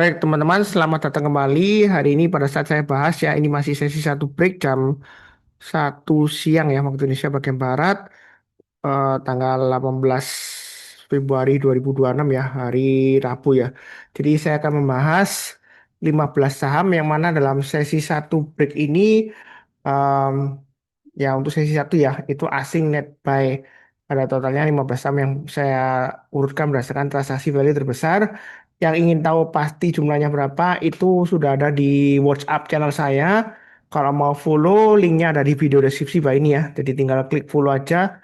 Baik, teman-teman, selamat datang kembali. Hari ini pada saat saya bahas ya, ini masih sesi satu break jam 1 siang ya, waktu Indonesia bagian Barat, tanggal 18 Februari 2026 ya, hari Rabu ya. Jadi saya akan membahas 15 saham yang mana dalam sesi satu break ini, em, ya untuk sesi satu ya, itu asing net buy. Ada totalnya 15 saham yang saya urutkan berdasarkan transaksi value terbesar. Yang ingin tahu pasti jumlahnya berapa, itu sudah ada di WhatsApp channel saya. Kalau mau follow, linknya ada di video deskripsi bawah ini ya. Jadi tinggal klik follow aja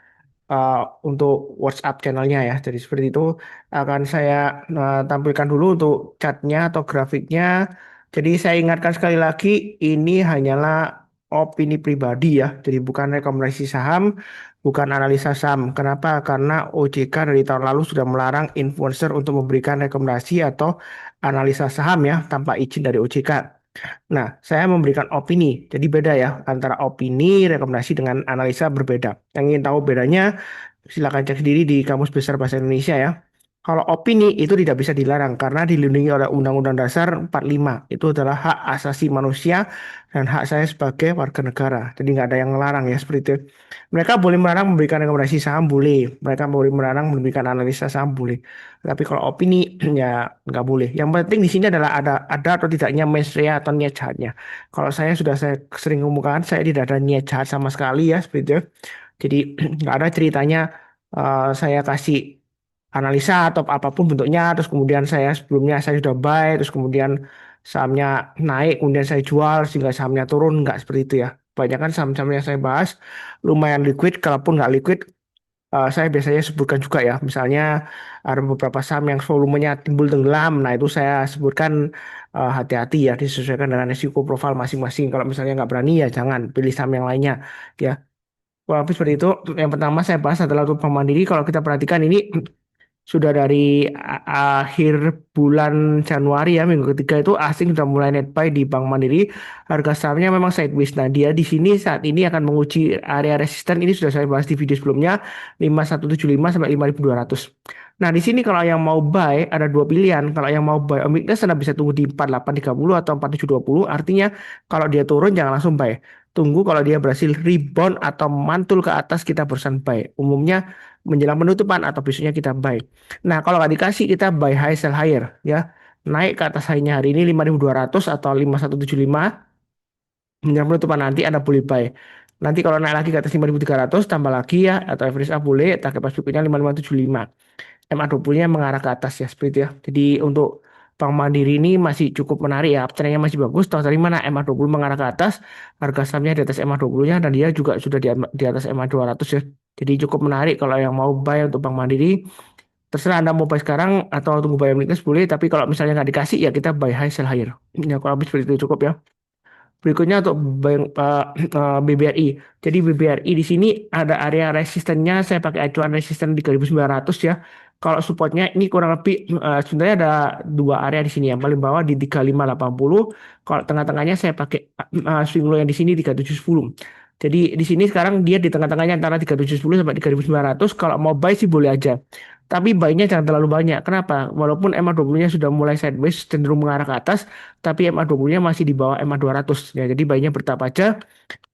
uh, untuk WhatsApp channelnya ya. Jadi seperti itu akan saya tampilkan dulu untuk chartnya atau grafiknya. Jadi saya ingatkan sekali lagi, ini hanyalah opini pribadi ya. Jadi bukan rekomendasi saham, bukan analisa saham. Kenapa? Karena OJK dari tahun lalu sudah melarang influencer untuk memberikan rekomendasi atau analisa saham ya tanpa izin dari OJK. Nah, saya memberikan opini. Jadi beda ya antara opini, rekomendasi dengan analisa berbeda. Yang ingin tahu bedanya, silakan cek sendiri di Kamus Besar Bahasa Indonesia ya. Kalau opini itu tidak bisa dilarang karena dilindungi oleh Undang-Undang Dasar 45. Itu adalah hak asasi manusia dan hak saya sebagai warga negara. Jadi nggak ada yang melarang ya seperti itu. Mereka boleh melarang memberikan rekomendasi saham boleh. Mereka boleh melarang memberikan analisa saham boleh. Tapi kalau opini ya nggak boleh. Yang penting di sini adalah ada atau tidaknya mens rea atau niat jahatnya. Kalau saya sering ngomongkan saya tidak ada niat jahat sama sekali ya seperti itu. Jadi nggak ada ceritanya saya kasih analisa atau apapun bentuknya, terus kemudian saya sudah buy, terus kemudian sahamnya naik, kemudian saya jual sehingga sahamnya turun, nggak seperti itu ya. Banyak kan saham-saham yang saya bahas lumayan liquid, kalaupun nggak liquid, saya biasanya sebutkan juga ya. Misalnya ada beberapa saham yang volumenya timbul tenggelam, nah itu saya sebutkan hati-hati ya, disesuaikan dengan risiko profil masing-masing. Kalau misalnya nggak berani ya jangan pilih saham yang lainnya ya. Walaupun seperti itu, yang pertama saya bahas adalah untuk Bank Mandiri. Kalau kita perhatikan ini sudah dari akhir bulan Januari ya, minggu ketiga itu asing sudah mulai net buy di Bank Mandiri. Harga sahamnya memang sideways. Nah, dia di sini saat ini akan menguji area resisten. Ini sudah saya bahas di video sebelumnya, 5175 sampai 5200. Nah, di sini kalau yang mau buy ada dua pilihan. Kalau yang mau buy weakness Anda bisa tunggu di 4830 atau 4720. Artinya kalau dia turun jangan langsung buy. Tunggu kalau dia berhasil rebound atau mantul ke atas kita barusan buy. Umumnya menjelang penutupan atau besoknya kita buy. Nah, kalau nggak dikasih kita buy high sell higher ya. Naik ke atas high-nya hari ini 5200 atau 5175, menjelang penutupan nanti Anda boleh buy. Nanti kalau naik lagi ke atas 5300 tambah lagi ya atau average up boleh, target pas berikutnya 5575. MA20-nya mengarah ke atas ya seperti itu ya. Jadi untuk Bank Mandiri ini masih cukup menarik ya. Uptrendnya masih bagus. Tahu dari mana MA20 mengarah ke atas, harga sahamnya di atas MA20-nya dan dia juga sudah di atas MA200 ya. Jadi cukup menarik kalau yang mau buy untuk Bank Mandiri. Terserah Anda mau buy sekarang atau tunggu buy weakness boleh, tapi kalau misalnya nggak dikasih ya kita buy high sell higher. Ya kalau habis seperti itu cukup ya. Berikutnya untuk bank BBRI. Jadi BBRI di sini ada area resistennya, saya pakai acuan resisten 3.900 ya. Kalau supportnya ini kurang lebih sebenarnya ada dua area di sini. Yang paling bawah di 3580. Kalau tengah-tengahnya saya pakai swing low yang di sini 3710. Jadi di sini sekarang dia di tengah-tengahnya antara 3710 sampai 3.900. Kalau mau buy sih boleh aja. Tapi buy-nya jangan terlalu banyak. Kenapa? Walaupun MA20-nya sudah mulai sideways cenderung mengarah ke atas, tapi MA20-nya masih di bawah MA200 ya. Jadi buy-nya bertahap aja,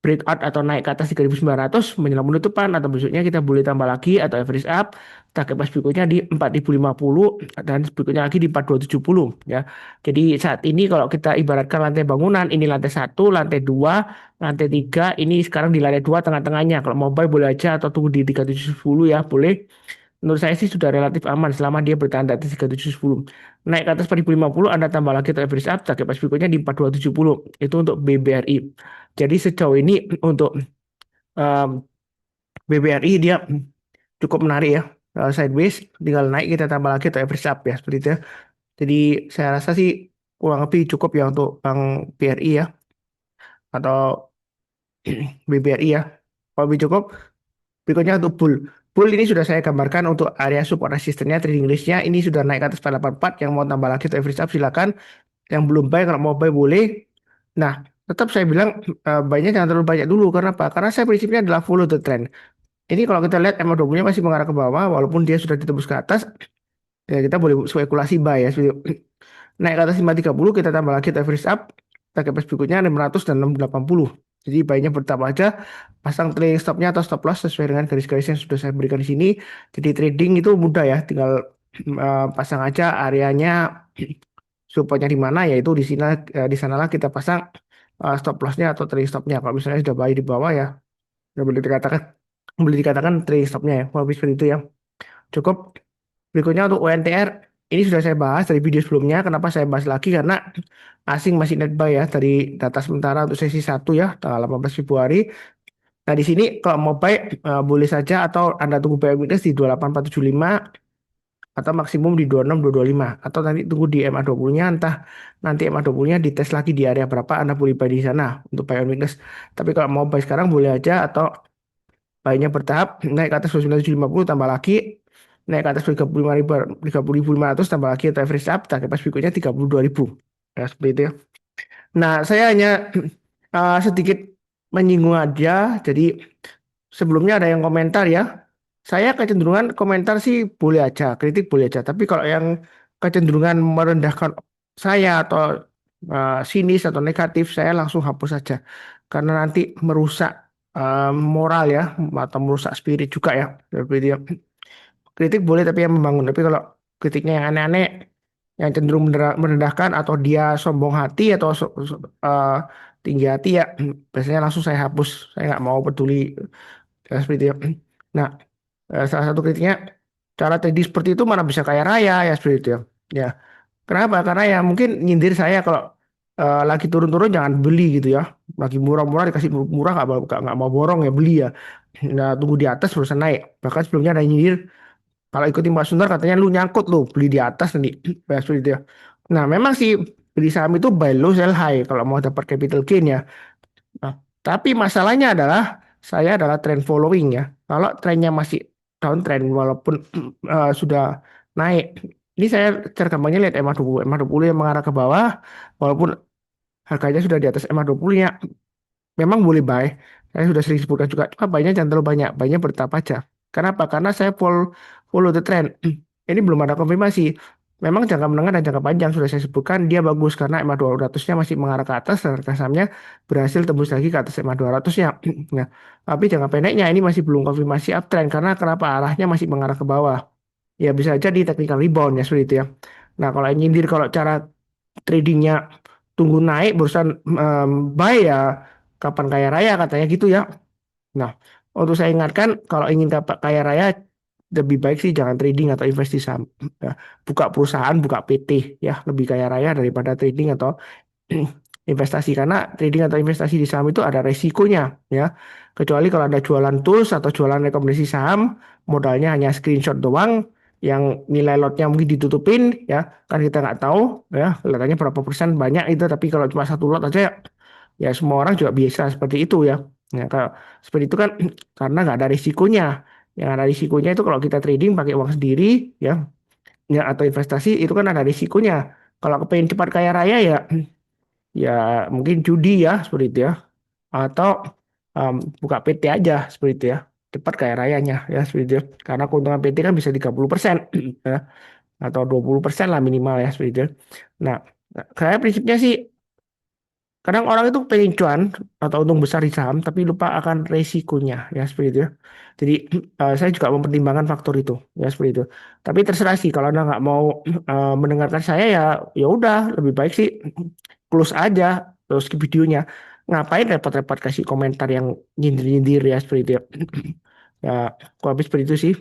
breakout atau naik ke atas 3.900 menjelang penutupan atau besoknya kita boleh tambah lagi atau average up, target pas berikutnya di 4050 dan berikutnya lagi di 4270 ya. Jadi saat ini kalau kita ibaratkan lantai bangunan, ini lantai satu, lantai dua, lantai tiga, ini sekarang di lantai dua tengah-tengahnya. Kalau mau buy boleh aja atau tunggu di 3710 ya boleh. Menurut saya sih sudah relatif aman selama dia bertahan di atas 3710. Naik ke atas 4050 Anda tambah lagi atau average up, target pas berikutnya di 4270. Itu untuk BBRI. Jadi sejauh ini untuk um, BBRI dia cukup menarik ya. Sideways, tinggal naik kita tambah lagi atau average up ya seperti itu ya. Jadi saya rasa sih kurang lebih cukup ya untuk Bank BRI ya atau BBRI ya. Kalau lebih cukup, berikutnya untuk bull. Bull ini sudah saya gambarkan untuk area support resistennya, trading range-nya. Ini sudah naik ke atas 484. Yang mau tambah lagi atau average up silakan. Yang belum buy, kalau mau buy boleh. Nah, tetap saya bilang buy-nya jangan terlalu banyak dulu. Karena apa? Karena saya prinsipnya adalah follow the trend. Ini kalau kita lihat MA20-nya masih mengarah ke bawah, walaupun dia sudah ditembus ke atas, ya kita boleh spekulasi buy ya. Naik ke atas 530 kita tambah lagi average up, target price berikutnya 600 dan 680. Jadi baiknya bertahap aja, pasang trailing stopnya atau stop loss sesuai dengan garis-garis yang sudah saya berikan di sini. Jadi trading itu mudah ya, tinggal pasang aja areanya, supportnya di mana, yaitu di sini, di sanalah kita pasang stop lossnya atau trailing stopnya. Kalau misalnya sudah buy di bawah ya, nggak boleh dikatakan trailing stopnya ya. Kalau seperti itu ya. Cukup. Berikutnya untuk UNTR, ini sudah saya bahas dari video sebelumnya. Kenapa saya bahas lagi? Karena asing masih net buy ya dari data sementara untuk sesi satu ya, tanggal 18 Februari. Nah, di sini kalau mau buy boleh saja, atau Anda tunggu buy weakness di 28475 atau maksimum di 26225, atau nanti tunggu di MA20-nya, entah nanti MA20-nya dites lagi di area berapa, Anda boleh buy di sana untuk buy on weakness. Tapi kalau mau buy sekarang boleh aja, atau buy-nya bertahap, naik ke atas 29750 tambah lagi, naik ke atas 30.500 tambah lagi, atau average up target pas berikutnya 32.000 ya, seperti itu ya. Nah, saya hanya sedikit menyinggung aja. Jadi sebelumnya ada yang komentar ya, saya kecenderungan komentar sih boleh aja, kritik boleh aja, tapi kalau yang kecenderungan merendahkan saya atau sinis atau negatif, saya langsung hapus saja, karena nanti merusak moral ya, atau merusak spirit juga ya. Seperti itu ya. Kritik boleh tapi yang membangun. Tapi kalau kritiknya yang aneh-aneh, yang cenderung merendahkan, atau dia sombong hati atau tinggi hati ya, biasanya langsung saya hapus. Saya nggak mau peduli seperti itu ya. Nah, salah satu kritiknya, cara trading seperti itu mana bisa kaya raya ya, seperti itu ya. Ya, kenapa? Karena ya mungkin nyindir saya kalau lagi turun-turun jangan beli gitu ya. Lagi murah-murah dikasih murah, nggak mau borong ya, beli ya. Nah, tunggu di atas barusan naik. Bahkan sebelumnya ada yang nyindir, kalau ikutin Pak Sundar katanya lu nyangkut lu beli di atas nanti. Ya, seperti itu ya. Nah, memang sih beli saham itu buy low sell high kalau mau dapat capital gain ya. Nah, tapi masalahnya adalah saya adalah trend following ya. Kalau trennya masih downtrend walaupun sudah naik. Ini saya cara gampangnya lihat MA20, MA20 yang mengarah ke bawah, walaupun harganya sudah di atas MA20 ya, memang boleh buy. Saya sudah sering sebutkan juga, cuma buy-nya jangan terlalu banyak, buy-nya bertahap aja. Kenapa? Karena saya follow the trend. Ini belum ada konfirmasi. Memang jangka menengah dan jangka panjang sudah saya sebutkan, dia bagus karena EMA 200-nya masih mengarah ke atas dan harga sahamnya berhasil tembus lagi ke atas EMA 200-nya. Nah, tapi jangka pendeknya ini masih belum konfirmasi uptrend, karena kenapa, arahnya masih mengarah ke bawah. Ya bisa aja di technical rebound ya, seperti itu ya. Nah, kalau yang nyindir kalau cara tradingnya tunggu naik barusan buy ya, kapan kaya raya katanya gitu ya. Nah, untuk saya ingatkan, kalau ingin kaya raya, lebih baik sih jangan trading atau investasi saham. Ya, buka perusahaan, buka PT ya, lebih kaya raya daripada trading atau investasi, karena trading atau investasi di saham itu ada resikonya ya. Kecuali kalau ada jualan tools atau jualan rekomendasi saham, modalnya hanya screenshot doang, yang nilai lotnya mungkin ditutupin ya, kan kita nggak tahu ya kelihatannya berapa persen banyak itu, tapi kalau cuma satu lot aja ya semua orang juga biasa seperti itu ya. Nah, kalau seperti itu kan karena nggak ada risikonya. Yang ada risikonya itu kalau kita trading pakai uang sendiri ya, ya atau investasi itu kan ada risikonya. Kalau kepengen cepat kaya raya ya, ya mungkin judi ya, seperti itu ya, atau um, buka PT aja seperti itu ya, cepat kaya rayanya ya, seperti itu ya. Karena keuntungan PT kan bisa 30% ya, atau 20% lah minimal ya, seperti itu ya. Nah, saya prinsipnya sih, kadang orang itu pengen cuan atau untung besar di saham, tapi lupa akan resikonya ya, seperti itu ya. Jadi saya juga mempertimbangkan faktor itu ya, seperti itu. Tapi terserah sih, kalau Anda nggak mau mendengarkan saya ya, ya udah lebih baik sih close aja, terus skip videonya. Ngapain repot-repot kasih komentar yang nyindir-nyindir ya, seperti itu ya. Ya, kok habis seperti itu sih.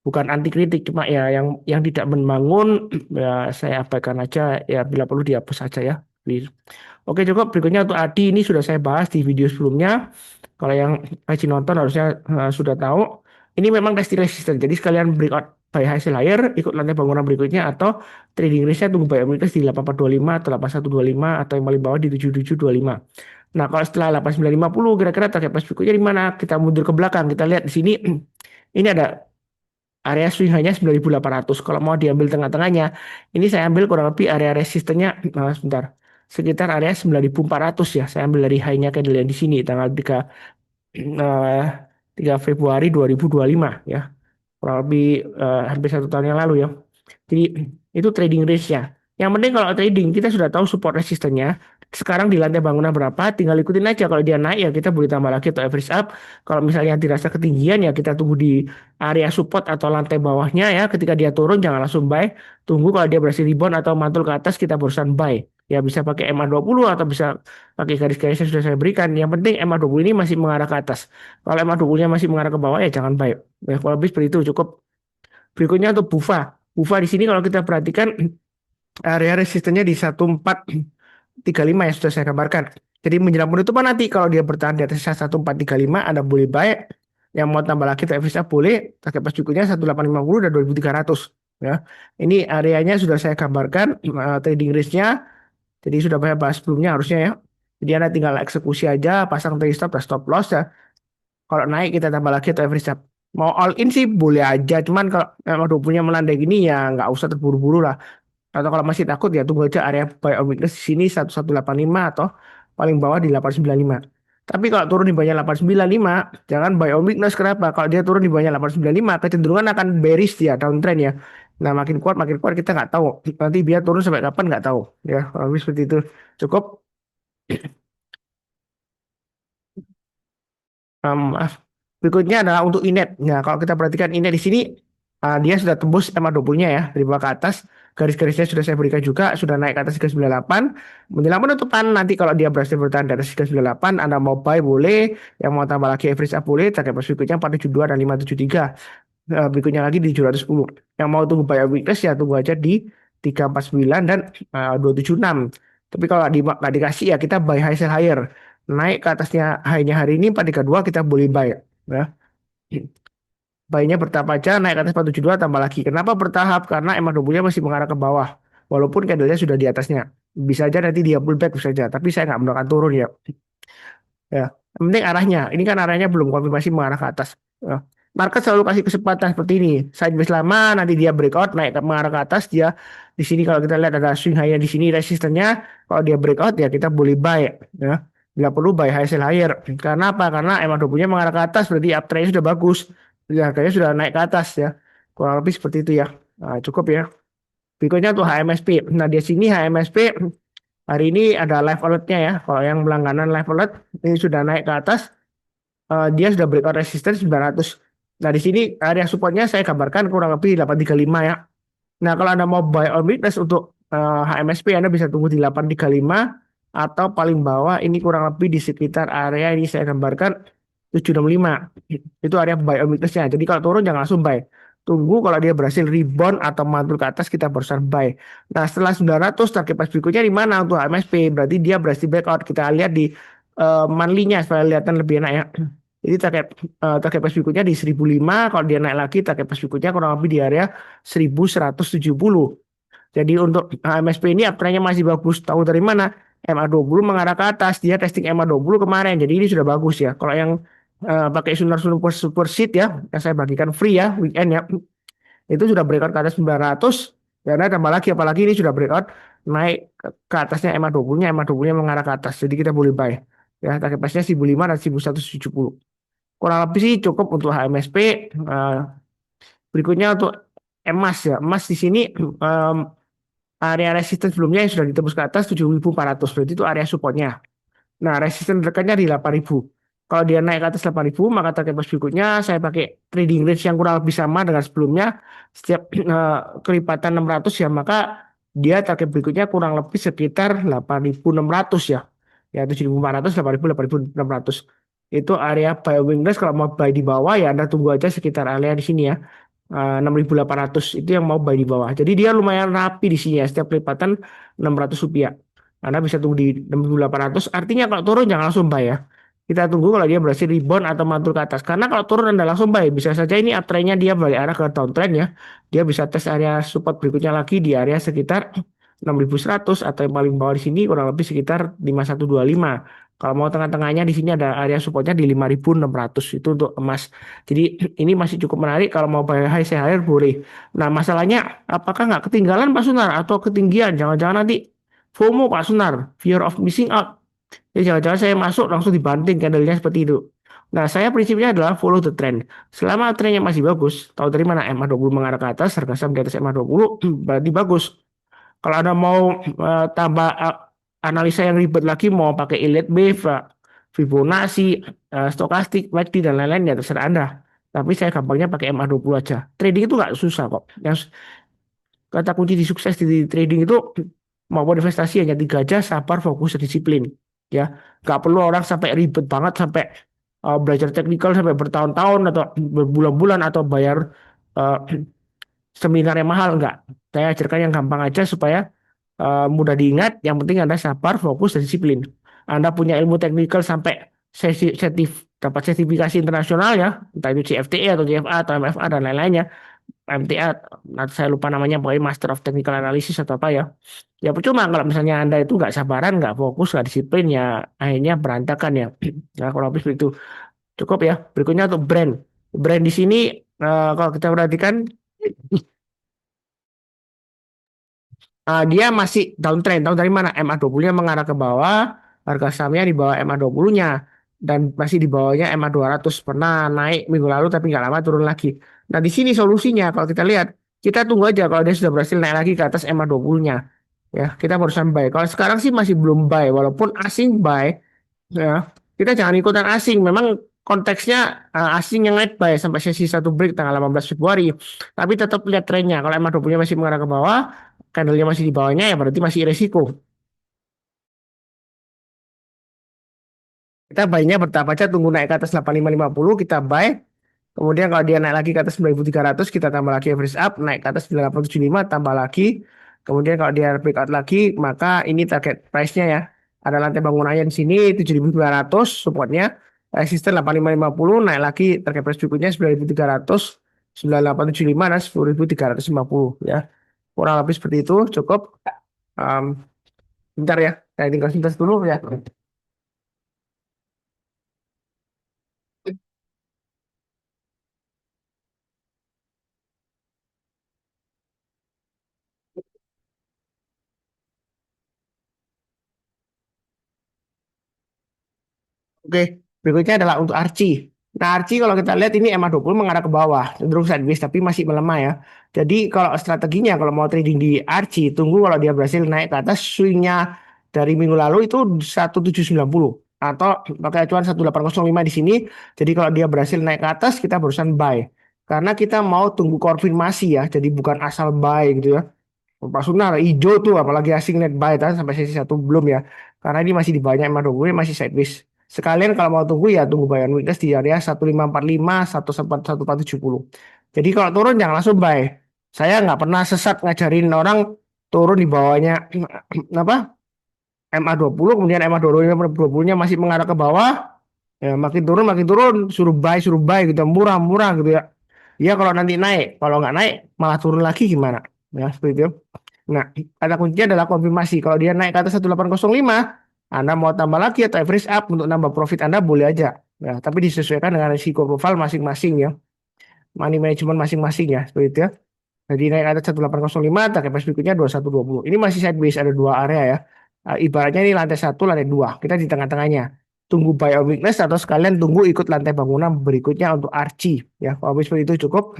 Bukan anti kritik, cuma ya yang tidak membangun ya saya abaikan aja ya, bila perlu dihapus saja ya. Please. Oke, cukup. Berikutnya untuk Adi, ini sudah saya bahas di video sebelumnya. Kalau yang rajin nonton harusnya sudah tahu. Ini memang testing resisten. Jadi sekalian breakout buy hasil higher, ikut lantai bangunan berikutnya, atau trading range-nya tunggu buy opportunities di 8425 atau 8125, atau yang paling bawah di 7725. Nah, kalau setelah 8950 kira-kira target price berikutnya di mana? Kita mundur ke belakang. Kita lihat di sini. Ini ada area swing hanya 9.800. Kalau mau diambil tengah-tengahnya, ini saya ambil kurang lebih area resistennya, sebentar, sekitar area 9.400 ya. Saya ambil dari high-nya candle yang di sini tanggal 3, 3 Februari 2025 ya. Kurang lebih hampir 1 tahun yang lalu ya. Jadi itu trading range-nya. Yang penting kalau trading kita sudah tahu support resistennya. Sekarang di lantai bangunan berapa, tinggal ikutin aja. Kalau dia naik ya kita boleh tambah lagi atau average up. Kalau misalnya dirasa ketinggian ya kita tunggu di area support atau lantai bawahnya ya. Ketika dia turun jangan langsung buy. Tunggu kalau dia berhasil rebound atau mantul ke atas kita barusan buy. Ya bisa pakai MA20 atau bisa pakai garis-garis yang sudah saya berikan. Yang penting MA20 ini masih mengarah ke atas. Kalau MA20-nya masih mengarah ke bawah ya jangan buy. Ya, kalau lebih seperti itu cukup. Berikutnya untuk BUFA. BUFA di sini kalau kita perhatikan area resistennya di 1435 yang sudah saya gambarkan. Jadi menjelang penutupan nanti kalau dia bertahan di atas 1435 Anda boleh buy. Yang mau tambah lagi TFSA boleh. Target pas berikutnya 1850 dan 2300 ya. Ini areanya sudah saya gambarkan trading range-nya. Jadi sudah banyak bahas sebelumnya harusnya ya. Jadi Anda tinggal eksekusi aja, pasang trade stop dan stop loss ya. Kalau naik kita tambah lagi atau average up. Mau all in sih boleh aja, cuman kalau memang 20-nya melandai gini ya nggak usah terburu-buru lah. Atau kalau masih takut ya tunggu aja area buy on weakness di sini 1185 atau paling bawah di 895. Tapi kalau turun di bawahnya 895, jangan buy on weakness. Kenapa? Kalau dia turun di bawahnya 895, kecenderungan akan bearish dia downtrend ya. Nah makin kuat kita nggak tahu. Nanti biar turun sampai kapan nggak tahu. Ya, habis seperti itu. Cukup. Maaf. Berikutnya adalah untuk Inet. Nah, kalau kita perhatikan Inet di sini, dia sudah tembus MA20-nya ya, dari bawah ke atas. Garis-garisnya sudah saya berikan juga, sudah naik ke atas 398. Menjelang penutupan, nanti kalau dia berhasil bertahan di atas 398, Anda mau buy boleh, yang mau tambah lagi average up boleh, target price berikutnya 472 dan 573. Berikutnya lagi di 710. Yang mau tunggu buy weakness ya tunggu aja di 349 dan 276. Tapi kalau nggak dikasih ya kita buy high sell higher. Naik ke atasnya high-nya hari ini 432 kita boleh buy ya. Buy-nya bertahap aja naik ke atas 472 tambah lagi. Kenapa bertahap? Karena emang double masih mengarah ke bawah. Walaupun candle-nya sudah di atasnya. Bisa aja nanti dia pullback bisa aja. Tapi saya nggak mendoakan turun ya. Ya, yang penting arahnya. Ini kan arahnya belum konfirmasi mengarah ke atas. Ya. Market selalu kasih kesempatan seperti ini. Sideways lama, nanti dia breakout naik ke mengarah ke atas. Dia di sini kalau kita lihat ada swing high di sini resistennya. Kalau dia breakout ya kita boleh buy. Ya, bila perlu buy high sell higher. Karena apa? Karena emang double mengarah ke atas, berarti uptrend sudah bagus. Jadi harganya sudah naik ke atas ya. Kurang lebih seperti itu ya. Nah, cukup ya. Berikutnya tuh HMSP. Nah, di sini HMSP hari ini ada live alertnya ya. Kalau yang berlangganan live alert ini sudah naik ke atas. Dia sudah breakout resistance 900. Nah, di sini area supportnya saya gambarkan kurang lebih 835 ya. Nah, kalau Anda mau buy on weakness untuk HMSP Anda bisa tunggu di 835 atau paling bawah ini kurang lebih di sekitar area ini saya gambarkan 765. Itu area buy on weakness-nya. Jadi kalau turun jangan langsung buy. Tunggu kalau dia berhasil rebound atau mantul ke atas kita barusan buy. Nah, setelah 900 target price berikutnya di mana untuk HMSP? Berarti dia berhasil breakout. Kita lihat di monthly-nya supaya kelihatan lebih enak ya. Jadi target price berikutnya di 1005, kalau dia naik lagi target price berikutnya kurang lebih di area 1170. Jadi untuk MSP ini uptrendnya masih bagus. Tahu dari mana? MA20 mengarah ke atas, dia testing MA20 kemarin. Jadi ini sudah bagus ya. Kalau yang pakai Sunar Super Seed ya, yang saya bagikan free ya, weekend ya. Itu sudah breakout ke atas 900. Karena tambah lagi, apalagi ini sudah breakout naik ke atasnya MA20-nya, MA20-nya mengarah ke atas. Jadi kita boleh buy. Ya, target price-nya 1005 dan 1170. Kurang lebih sih cukup untuk HMSP. Berikutnya untuk emas ya. Emas di sini area resistance sebelumnya yang sudah ditembus ke atas 7.400. Berarti itu area supportnya. Nah, resistance dekatnya di 8.000. Kalau dia naik ke atas 8.000, maka target price berikutnya saya pakai trading range yang kurang lebih sama dengan sebelumnya. Setiap kelipatan 600 ya, maka dia target berikutnya kurang lebih sekitar 8.600 ya. Ya, 7.400, 8.000, 8.600. Itu area buy weakness. Kalau mau buy di bawah ya Anda tunggu aja sekitar area di sini ya. 6.800 itu yang mau buy di bawah. Jadi dia lumayan rapi di sini ya. Setiap kelipatan 600 rupiah. Anda bisa tunggu di 6.800. Artinya kalau turun jangan langsung buy ya. Kita tunggu kalau dia berhasil rebound atau mantul ke atas. Karena kalau turun Anda langsung buy. Bisa saja ini uptrendnya dia balik arah ke downtrend ya. Dia bisa tes area support berikutnya lagi di area sekitar 6.100 atau yang paling bawah di sini kurang lebih sekitar 5.125. Kalau mau tengah-tengahnya di sini ada area supportnya di 5.600 itu untuk emas. Jadi ini masih cukup menarik kalau mau buy high sell higher boleh. Nah masalahnya apakah nggak ketinggalan Pak Sunar atau ketinggian? Jangan-jangan nanti FOMO Pak Sunar, fear of missing out. Jadi jangan-jangan saya masuk langsung dibanting candlenya seperti itu. Nah saya prinsipnya adalah follow the trend. Selama trennya masih bagus, tahu dari mana MA20 mengarah ke atas, harga saham di atas MA20 berarti bagus. Kalau Anda mau tambah analisa yang ribet lagi, mau pakai Elliott Wave, Fibonacci, stokastik, MACD, dan lain-lain, ya terserah Anda. Tapi saya gampangnya pakai MA20 aja. Trading itu nggak susah kok. Yang kata kunci di sukses di trading itu maupun investasi hanya tiga aja: sabar, fokus, dan disiplin. Ya, nggak perlu orang sampai ribet banget sampai belajar teknikal sampai bertahun-tahun atau berbulan-bulan atau bayar uh, seminar yang mahal. Enggak. Saya ajarkan yang gampang aja supaya mudah diingat. Yang penting Anda sabar, fokus, dan disiplin. Anda punya ilmu teknikal sampai dapat sertifikasi internasional ya, entah itu CFTE atau CFA atau MFA dan lain-lainnya. MTA, nanti saya lupa namanya, pokoknya Master of Technical Analysis atau apa ya. Ya percuma kalau misalnya Anda itu nggak sabaran, nggak fokus, nggak disiplin, ya akhirnya berantakan ya. Nah, kalau habis itu cukup ya. Berikutnya untuk brand. Brand di sini kalau kita perhatikan dia masih downtrend. Tahu dari mana? MA20-nya mengarah ke bawah, harga sahamnya di bawah MA20-nya dan masih di bawahnya MA200. Pernah naik minggu lalu tapi nggak lama turun lagi. Nah, di sini solusinya kalau kita lihat, kita tunggu aja kalau dia sudah berhasil naik lagi ke atas MA20-nya. Ya, kita barusan buy. Kalau sekarang sih masih belum buy, walaupun asing buy, ya. Kita jangan ikutan asing. Memang konteksnya asing yang naik buy sampai sesi satu break tanggal 18 Februari. Tapi tetap lihat trennya. Kalau MA20-nya masih mengarah ke bawah, candlenya masih di bawahnya, ya berarti masih resiko. Kita buy-nya bertahap aja, tunggu naik ke atas 8550, kita buy. Kemudian kalau dia naik lagi ke atas 9300, kita tambah lagi average up, naik ke atas 9875, tambah lagi. Kemudian kalau dia breakout lagi, maka ini target price-nya ya. Ada lantai bangunannya di sini 7900 supportnya, resisten 8550, naik lagi target price berikutnya 9300, 9875 dan 10350 ya. Kurang lebih seperti itu, cukup. Um, Bentar ya, saya tinggal sintas dulu ya. Oke, berikutnya adalah untuk Archie. Nah, Archie kalau kita lihat ini MA20 mengarah ke bawah, cenderung sideways tapi masih melemah ya. Jadi kalau strateginya kalau mau trading di Archie, tunggu kalau dia berhasil naik ke atas swingnya dari minggu lalu itu 1790 atau pakai acuan 1805 di sini. Jadi kalau dia berhasil naik ke atas, kita barusan buy. Karena kita mau tunggu konfirmasi ya, jadi bukan asal buy gitu ya. Pak Sunar hijau tuh apalagi asing net buy kan sampai sesi satu belum ya. Karena ini masih di banyak emang gue masih sideways. Sekalian kalau mau tunggu ya tunggu buy on weakness di area 1545 1470. Jadi kalau turun jangan langsung buy. Saya nggak pernah sesat ngajarin orang turun di bawahnya apa MA20, kemudian MA20-nya masih mengarah ke bawah, ya makin turun suruh buy gitu, murah-murah gitu ya. Ya kalau nanti naik, kalau nggak naik malah turun lagi gimana? Ya seperti itu. Nah, kata kuncinya adalah konfirmasi. Kalau dia naik ke atas 1805, Anda mau tambah lagi atau average up untuk nambah profit Anda boleh aja. Ya, tapi disesuaikan dengan risiko profil masing-masing ya. Money management masing-masing ya, seperti itu ya. Jadi naik ke atas 1805, target price berikutnya 2120. Ini masih sideways, ada dua area ya. Ibaratnya ini lantai satu, lantai dua. Kita di tengah-tengahnya. Tunggu buy on weakness atau sekalian tunggu ikut lantai bangunan berikutnya untuk Archie. Ya, kalau seperti itu cukup.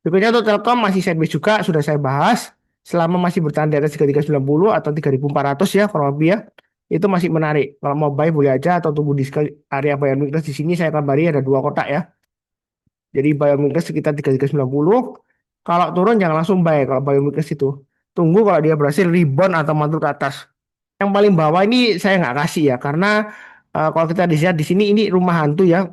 Berikutnya untuk Telkom masih sideways juga, sudah saya bahas. Selama masih bertahan di atas 3390 atau 3400 ya, kurang lebih ya. Itu masih menarik. Kalau mau buy boleh aja atau tunggu di area buy on weakness di sini saya akan bari ada dua kotak ya. Jadi buy on weakness sekitar 3390. Kalau turun jangan langsung buy kalau buy on weakness itu. Tunggu kalau dia berhasil rebound atau mantul ke atas. Yang paling bawah ini saya nggak kasih ya karena kalau kita lihat di sini ini rumah hantu ya.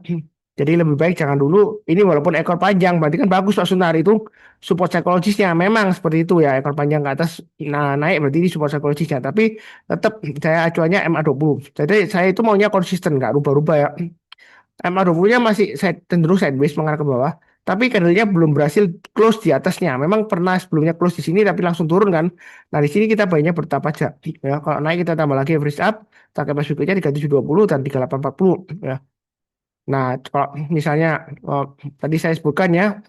Jadi lebih baik jangan dulu. Ini walaupun ekor panjang berarti kan bagus Pak Sunar itu support psikologisnya memang seperti itu ya, ekor panjang ke atas naik berarti ini support psikologisnya. Tapi tetap saya acuannya MA20. Jadi saya itu maunya konsisten nggak rubah-rubah ya. MA20-nya masih cenderung sideways mengarah ke bawah. Tapi candlenya belum berhasil close di atasnya. Memang pernah sebelumnya close di sini tapi langsung turun kan. Nah di sini kita banyak bertahap aja. Ya, kalau naik kita tambah lagi average up. Target price berikutnya 3720 dan 3840. Ya. Nah kalau misalnya tadi saya sebutkan ya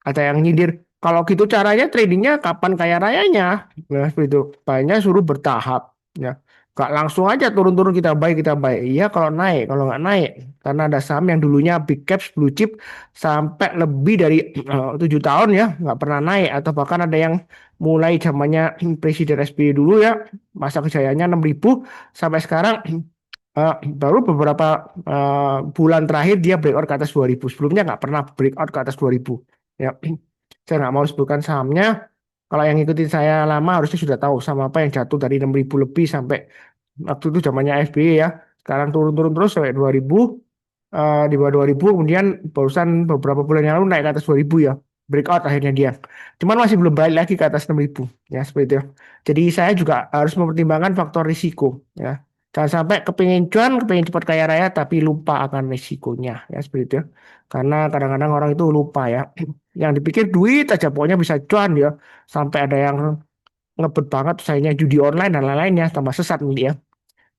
ada yang nyindir. Kalau gitu caranya tradingnya kapan kaya rayanya? Nah seperti itu. Banyak suruh bertahap. Ya. Gak langsung aja turun-turun kita buy. Iya kalau naik, kalau nggak naik. Karena ada saham yang dulunya big caps, blue chip sampai lebih dari 7 tahun ya nggak pernah naik. Atau bahkan ada yang mulai zamannya Presiden SBY dulu ya, masa kejayaannya 6.000 sampai sekarang eh, baru beberapa bulan terakhir dia breakout ke atas 2.000. Sebelumnya nggak pernah breakout ke atas 2.000. Ya, saya nggak mau sebutkan sahamnya. Kalau yang ngikutin saya lama harusnya sudah tahu sama apa yang jatuh dari 6.000 lebih sampai waktu itu zamannya SBY ya. Sekarang turun-turun terus sampai 2.000, di bawah 2.000, kemudian barusan beberapa bulan yang lalu naik ke atas 2.000 ya. Breakout akhirnya dia. Cuman masih belum balik lagi ke atas 6.000 ya seperti itu. Jadi saya juga harus mempertimbangkan faktor risiko ya. Jangan sampai kepingin cuan, kepingin cepat kaya raya tapi lupa akan risikonya ya seperti itu ya. Karena kadang-kadang orang itu lupa ya. Yang dipikir duit aja pokoknya bisa cuan ya. Sampai ada yang ngebet banget sayanya judi online dan lain-lainnya tambah sesat nanti ya.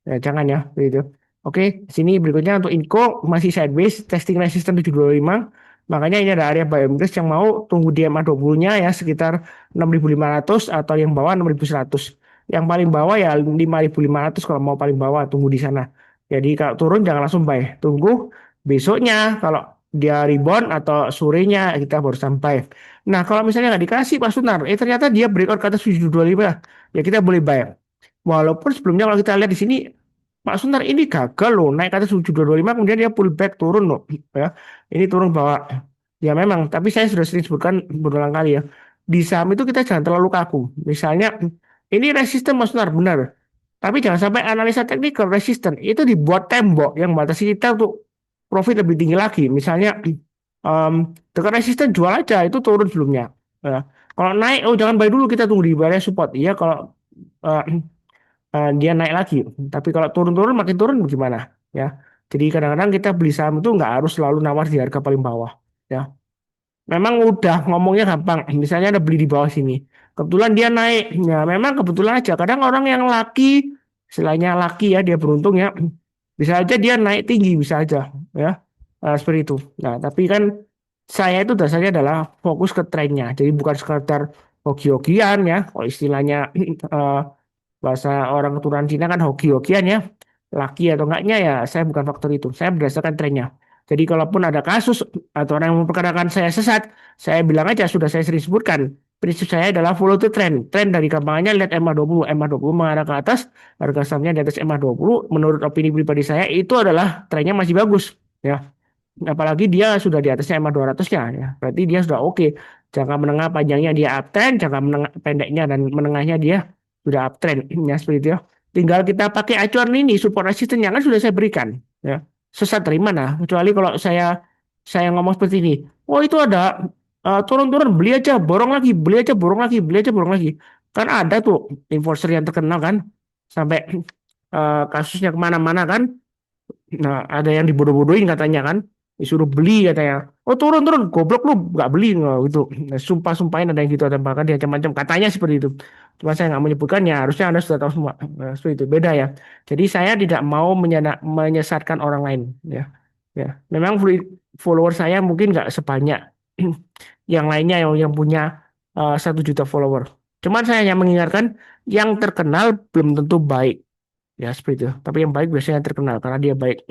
Ya, jangan ya, begitu. Oke, sini berikutnya untuk Inco masih sideways, testing resistance 725. Makanya ini ada area buy and break yang mau tunggu di EMA 20-nya ya sekitar 6.500 atau yang bawah 6.100. Yang paling bawah ya 5.500 kalau mau paling bawah tunggu di sana. Jadi kalau turun jangan langsung buy, tunggu besoknya kalau dia rebound atau sorenya kita baru sampai. Nah, kalau misalnya nggak dikasih Pak Sunar, ternyata dia breakout ke atas 725, ya kita boleh buy. Walaupun sebelumnya kalau kita lihat di sini Pak Suntar ini gagal loh naik ke atas 7225 kemudian dia pullback turun loh ya. Ini turun bawah. Ya memang, tapi saya sudah sering sebutkan berulang kali ya. Di saham itu kita jangan terlalu kaku. Misalnya ini resisten Mas Suntar benar. Tapi jangan sampai analisa teknikal resisten itu dibuat tembok yang membatasi kita untuk profit lebih tinggi lagi. Misalnya dekat resisten jual aja itu turun sebelumnya. Ya. Kalau naik oh jangan buy dulu kita tunggu di area support. Iya kalau eh, dia naik lagi. Tapi kalau turun-turun makin turun bagaimana? Ya. Jadi kadang-kadang kita beli saham itu nggak harus selalu nawar di harga paling bawah. Ya. Memang udah ngomongnya gampang. Misalnya ada beli di bawah sini. Kebetulan dia naik. Ya memang kebetulan aja. Kadang orang yang laki, istilahnya laki ya dia beruntung ya. Bisa aja dia naik tinggi, bisa aja. Ya. Seperti itu. Nah, tapi kan saya itu dasarnya adalah fokus ke trennya. Jadi bukan sekedar hoki-hokian ya. Kalau istilahnya eh, bahasa orang keturunan Cina kan hoki-hokian ya. Laki atau enggaknya ya saya bukan faktor itu. Saya berdasarkan trennya. Jadi kalaupun ada kasus atau orang yang memperkarakan saya sesat, saya bilang aja sudah saya sering sebutkan. Prinsip saya adalah follow the trend. Trend dari gampangannya lihat MA20. MA20 mengarah ke atas, harga sahamnya di atas MA20. Menurut opini pribadi saya itu adalah trennya masih bagus. Ya, apalagi dia sudah di atasnya MA 200-nya ya. Berarti dia sudah oke. Jangka menengah panjangnya dia uptrend, jangka menengah pendeknya dan menengahnya dia sudah uptrend ya seperti itu ya. Tinggal kita pakai acuan ini support resistance yang kan sudah saya berikan ya. Sesat dari mana? Kecuali kalau saya ngomong seperti ini. Oh itu ada turun-turun beli aja, borong lagi, beli aja, borong lagi, beli aja, borong lagi. Kan ada tuh investor yang terkenal kan sampai kasusnya kemana-mana kan. Nah, ada yang dibodoh-bodohin katanya kan, disuruh beli katanya. Oh turun turun, goblok lu nggak beli nggak gitu. Nah, sumpah-sumpahin ada yang gitu, ada bahkan dia macam-macam katanya seperti itu. Cuma saya nggak menyebutkannya, harusnya Anda sudah tahu semua. Nah, seperti itu beda ya. Jadi saya tidak mau menyesatkan orang lain ya. Ya, memang follower saya mungkin nggak sebanyak yang lainnya yang punya 1 juta follower. Cuman saya hanya mengingatkan yang terkenal belum tentu baik. Ya, seperti itu. Tapi yang baik biasanya terkenal karena dia baik.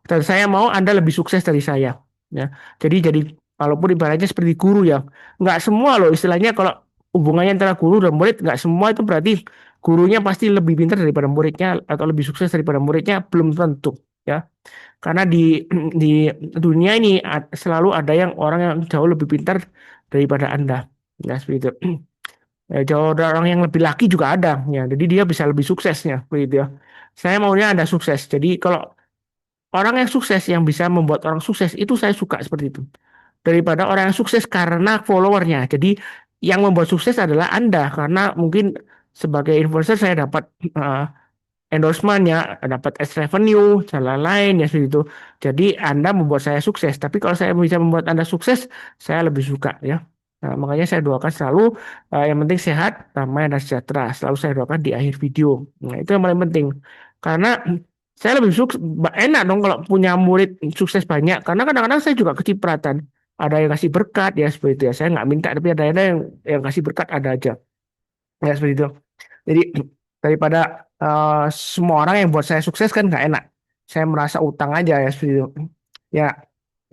Dan saya mau Anda lebih sukses dari saya. Ya. Jadi walaupun ibaratnya seperti guru ya. Nggak semua loh istilahnya kalau hubungannya antara guru dan murid nggak semua itu berarti gurunya pasti lebih pintar daripada muridnya atau lebih sukses daripada muridnya belum tentu ya. Karena di dunia ini selalu ada yang orang yang jauh lebih pintar daripada Anda. Ya, seperti itu. Ya, jauh ada orang yang lebih laki juga ada ya. Jadi dia bisa lebih suksesnya begitu ya. Saya maunya Anda sukses. Jadi kalau orang yang sukses yang bisa membuat orang sukses itu saya suka seperti itu. Daripada orang yang sukses karena followernya. Jadi yang membuat sukses adalah Anda karena mungkin sebagai influencer saya dapat endorsement ya, dapat ads revenue, jalan lain ya seperti itu. Jadi Anda membuat saya sukses. Tapi kalau saya bisa membuat Anda sukses, saya lebih suka ya. Nah, makanya saya doakan selalu yang penting sehat, damai dan sejahtera. Selalu saya doakan di akhir video. Nah, itu yang paling penting. Karena saya lebih suka enak dong kalau punya murid sukses banyak. Karena kadang-kadang saya juga kecipratan. Ada yang kasih berkat ya seperti itu ya. Saya nggak minta tapi ada yang kasih berkat ada aja. Ya seperti itu. Jadi daripada semua orang yang buat saya sukses kan nggak enak. Saya merasa utang aja ya seperti itu. Ya,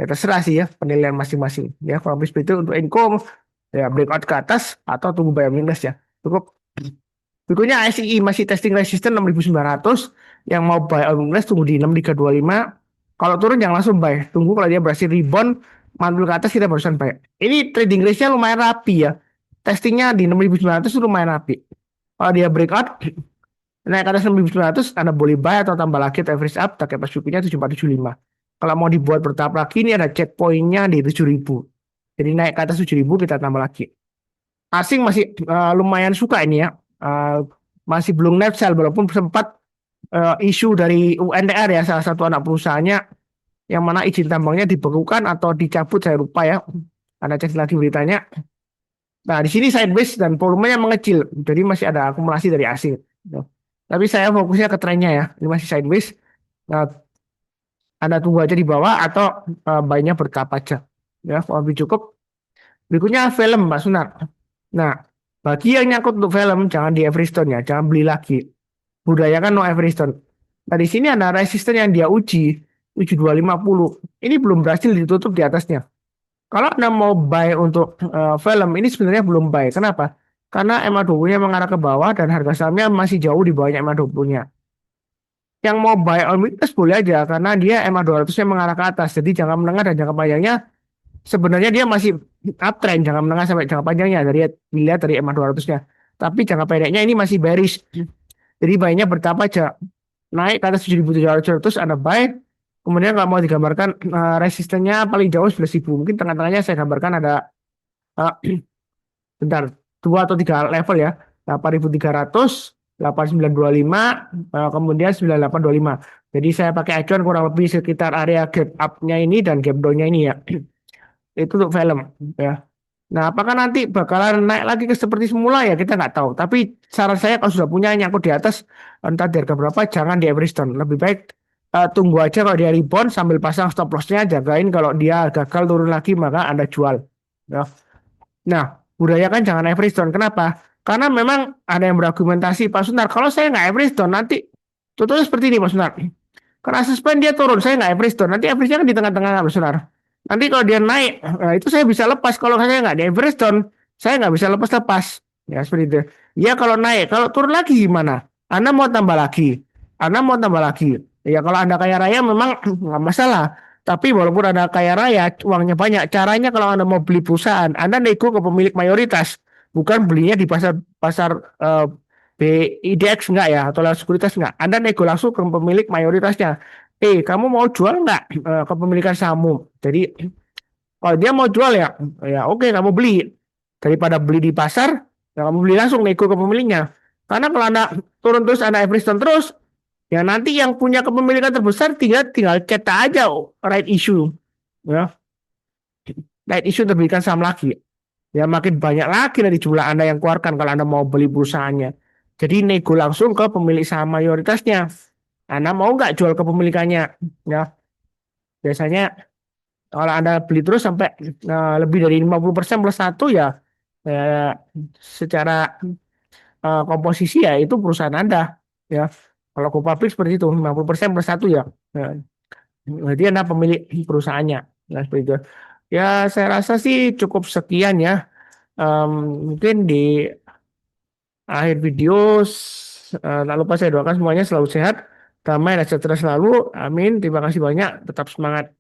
ya terserah sih ya penilaian masing-masing. Ya kalau seperti itu untuk income ya breakout ke atas atau tunggu buy minus ya. Cukup. Berikutnya SII masih testing resistance 6.900. Yang mau buy on minus tunggu di 6.325. Kalau turun jangan langsung buy. Tunggu kalau dia berhasil rebound mantul ke atas kita barusan buy. Ini trading range-nya lumayan rapi ya. Testingnya di 6.900 itu lumayan rapi. Kalau dia breakout naik ke atas 6.900 Anda boleh buy atau tambah lagi atau average up target pas nya 7475. Kalau mau dibuat bertahap lagi ini ada checkpointnya di 7.000. Jadi naik ke atas 7.000 kita tambah lagi. Asing masih lumayan suka ini ya. Masih belum net sell walaupun sempat isu dari UNTR ya salah satu anak perusahaannya yang mana izin tambangnya dibekukan atau dicabut saya lupa ya. Anda cek lagi beritanya. Nah, di sini sideways dan volumenya mengecil. Jadi masih ada akumulasi dari asing. Tapi saya fokusnya ke trennya ya. Ini masih sideways. Nah, Anda tunggu aja di bawah atau buy-nya bertahap aja. Ya, kalau lebih cukup. Berikutnya film, Pak Sunar. Nah, bagi yang nyangkut untuk film, jangan di Everystone ya. Jangan beli lagi. Budayakan no Everystone. Nah, di sini ada resisten yang dia uji. 7250. Ini belum berhasil ditutup di atasnya. Kalau Anda mau buy untuk film, ini sebenarnya belum buy. Kenapa? Karena MA20-nya mengarah ke bawah dan harga sahamnya masih jauh di bawahnya MA20-nya. Yang mau buy on weakness boleh aja karena dia MA200-nya mengarah ke atas. Jadi jangka menengah dan jangka panjangnya sebenarnya dia masih uptrend jangka menengah sampai jangka panjangnya dari dilihat dari MA200-nya. Tapi jangka pendeknya ini masih bearish. Jadi buy-nya bertahap aja. Naik ke atas 7.700 Anda buy. Kemudian kalau mau digambarkan resistennya paling jauh 11.000. Mungkin tengah-tengahnya saya gambarkan ada uh, bentar, 2 atau 3 level ya. 8.300, 8.925, kemudian 9.825. Jadi saya pakai acuan kurang lebih sekitar area gap up-nya ini dan gap down-nya ini ya. Itu untuk film ya. Nah, apakah nanti bakalan naik lagi ke seperti semula ya kita nggak tahu. Tapi saran saya kalau sudah punya nyangkut di atas entah di harga berapa jangan di Everestone. Lebih baik tunggu aja kalau dia rebound sambil pasang stop loss-nya, jagain kalau dia gagal turun lagi maka Anda jual. Ya. Nah, budayakan jangan Everestone. Kenapa? Karena memang ada yang berargumentasi Pak Sunar, kalau saya nggak Everestone nanti contohnya seperti ini Pak Sunar. Karena suspend dia turun, saya nggak Everestone. Nanti Everestone kan di tengah-tengah Pak Sunar. Nanti kalau dia naik, nah itu saya bisa lepas. Kalau saya nggak di Everestone, saya nggak bisa lepas-lepas. Ya seperti itu. Ya kalau naik, kalau turun lagi gimana? Anda mau tambah lagi. Anda mau tambah lagi. Ya kalau Anda kaya raya memang nggak masalah. Tapi walaupun Anda kaya raya, uangnya banyak. Caranya kalau Anda mau beli perusahaan, Anda nego ke pemilik mayoritas. Bukan belinya di pasar pasar BIDX enggak ya, atau lewat sekuritas enggak. Anda nego langsung ke pemilik mayoritasnya. Kamu mau jual nggak kepemilikan sahammu? Jadi kalau dia mau jual ya, ya oke kamu beli. Daripada beli di pasar, ya kamu beli langsung nego ke pemiliknya. Karena kalau Anda turun terus, Anda Everestone terus, ya nanti yang punya kepemilikan terbesar tinggal tinggal cetak aja right issue. Ya, right issue terbitkan saham lagi. Ya makin banyak lagi dari jumlah Anda yang keluarkan kalau Anda mau beli perusahaannya. Jadi nego langsung ke pemilik saham mayoritasnya. Anda mau nggak jual kepemilikannya? Ya, biasanya kalau Anda beli terus sampai lebih dari 50% plus satu ya, ya secara komposisi ya itu perusahaan Anda. Ya, kalau go public seperti itu 50% plus satu ya. Ya. Berarti Anda pemilik perusahaannya. Nah, seperti itu. Ya, saya rasa sih cukup sekian ya. Mungkin di akhir video, tak lupa saya doakan semuanya selalu sehat, damai, dan sejahtera selalu. Amin. Terima kasih banyak. Tetap semangat.